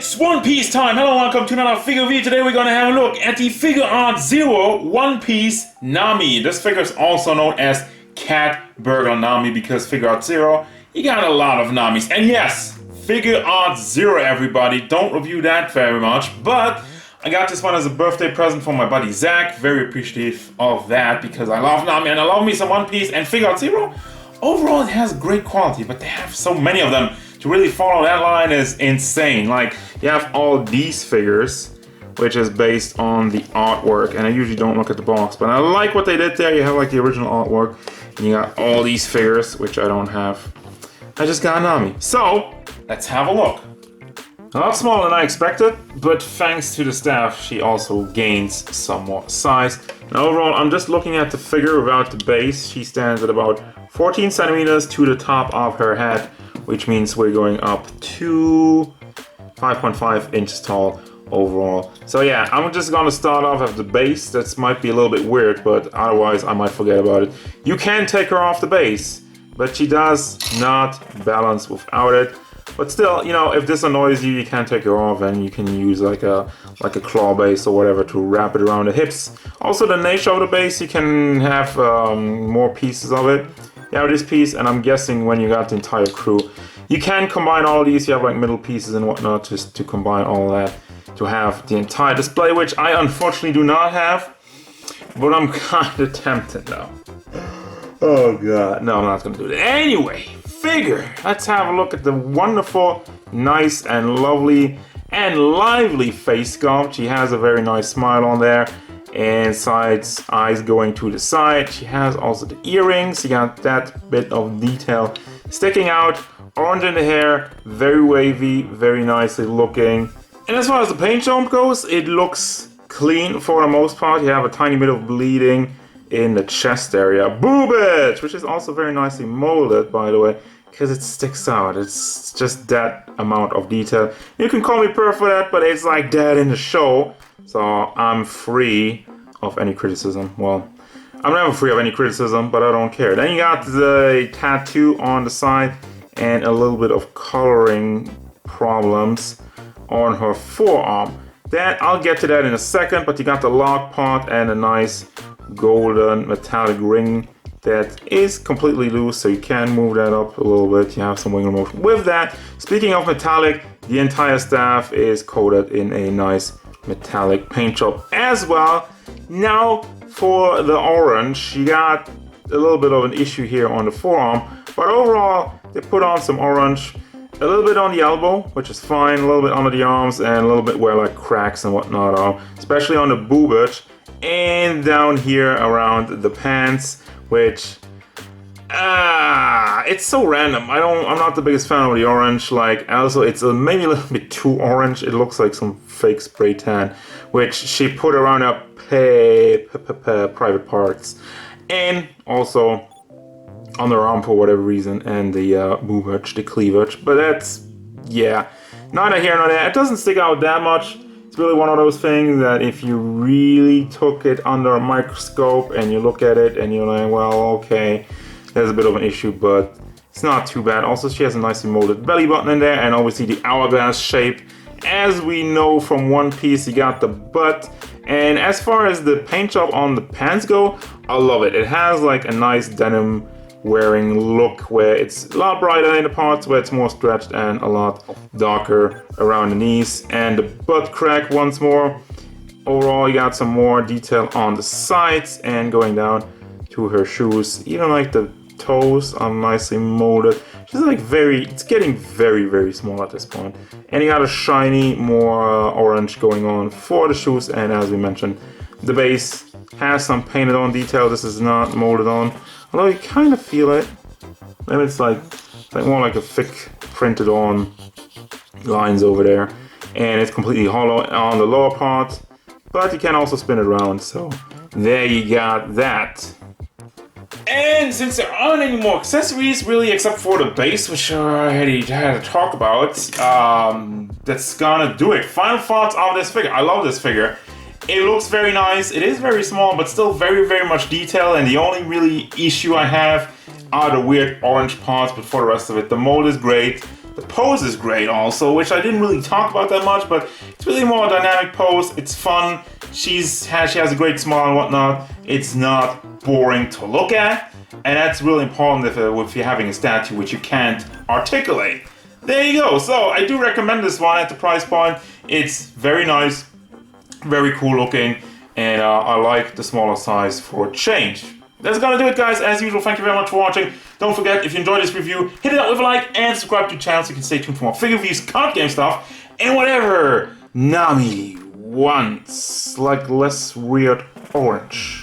It's One Piece time! Hello, welcome to another figure review. Today we're gonna have a look at the Figuarts Zero One Piece Nami. This figure is also known as Cat Burglar Nami because Figuarts Zero, you got a lot of Namis. And yes, Figuarts Zero, everybody. Don't review that very much, but I got this one as a birthday present from my buddy Zach. Very appreciative of that because I love Nami and I love me some One Piece. And Figuarts Zero, overall it has great quality, but they have so many of them. To really follow that line is insane. Like, you have all these figures, which is based on the artwork, and I usually don't look at the box, but I like what they did there. You have like the original artwork, and you got all these figures, which I don't have. I just got Nami. So, let's have a look. A lot smaller than I expected, but thanks to the staff, she also gains some more size. Now overall, I'm just looking at the figure without the base. She stands at about 14 centimeters to the top of her head, which means we're going up to 5.5 inches tall overall. So yeah, I'm just gonna start off at the base. That might be a little bit weird, but otherwise I might forget about it. You can take her off the base, but she does not balance without it. But still, you know, if this annoys you, you can take her off and you can use like a claw base or whatever to wrap it around the hips. Also, the nature of the base, you can have more pieces of it. You have this piece, and I'm guessing when you got the entire crew, you can combine all these. You have like middle pieces and whatnot just to combine all that to have the entire display, which I unfortunately do not have, but I'm kind of tempted now. Oh god, no, I'm not gonna do that. Anyway, figure. Let's have a look at the wonderful, nice and lovely and lively face sculpt. She has a very nice smile on there. And sides, eyes going to the side. She has also the earrings. You got that bit of detail sticking out. Orange in the hair, very wavy, very nicely looking. And as far as the paint job goes, it looks clean for the most part. You have a tiny bit of bleeding in the chest area. Boobage, which is also very nicely molded, by the way, because it sticks out. It's just that amount of detail. You can call me perf for that, but it's like that in the show. So I'm free of any criticism. Well, I'm never free of any criticism, but I don't care. Then you got the tattoo on the side and a little bit of coloring problems on her forearm. That I'll get to that in a second, but you got the lock part and a nice golden metallic ring that is completely loose, so you can move that up a little bit. You have some wiggle motion with that. Speaking of metallic, the entire staff is coated in a nice metallic paint job as well. Now for the orange, you got a little bit of an issue here on the forearm, but overall they put on some orange, a little bit on the elbow, which is fine, a little bit under the arms, and a little bit where like cracks and whatnot are, especially on the boobage, and down here around the pants, which it's so random. I'm not the biggest fan of the orange. Like, also it's maybe a little bit too orange. It looks like some fake spray tan, which she put around her private parts, and also on the arm for whatever reason, and the boobage, the cleavage. But that's, yeah, neither here nor there. It doesn't stick out that much. It's really one of those things that if you really took it under a microscope and you look at it and you're like, well, okay, there's a bit of an issue, but it's not too bad. Also, she has a nicely molded belly button in there, and obviously the hourglass shape. As we know from One Piece, you got the butt. And as far as the paint job on the pants go, I love it. It has like a nice denim wearing look where it's a lot brighter in the parts where it's more stretched and a lot darker around the knees. And the butt crack once more. Overall, you got some more detail on the sides and going down to her shoes. Even like the toes are nicely molded. She's like it's getting very, very small at this point. And you got a shiny, more orange going on for the shoes. And as we mentioned, the base has some painted on detail. This is not molded on, although you kind of feel it. Maybe it's like more like a thick printed on lines over there. And it's completely hollow on the lower part, but you can also spin it around. So there you got that. And since there aren't any more accessories, really, except for the base, which I already had to talk about, that's gonna do it. Final thoughts on this figure. I love this figure. It looks very nice. It is very small, but still very, very much detail. And the only really issue I have are the weird orange parts, but for the rest of it, the mold is great. The pose is great also, which I didn't really talk about that much, but it's really more a dynamic pose. It's fun. She has a great smile and whatnot. It's not boring to look at, and that's really important if you're having a statue which you can't articulate. There you go. So I do recommend this one at the price point. It's very nice, very cool looking, and I like the smaller size for a change. That's gonna do it, guys. As usual, thank you very much for watching. Don't forget, if you enjoyed this review, hit it up with a like and subscribe to the channel so you can stay tuned for more figure reviews, card game stuff, and whatever Nami wants. Like less weird orange.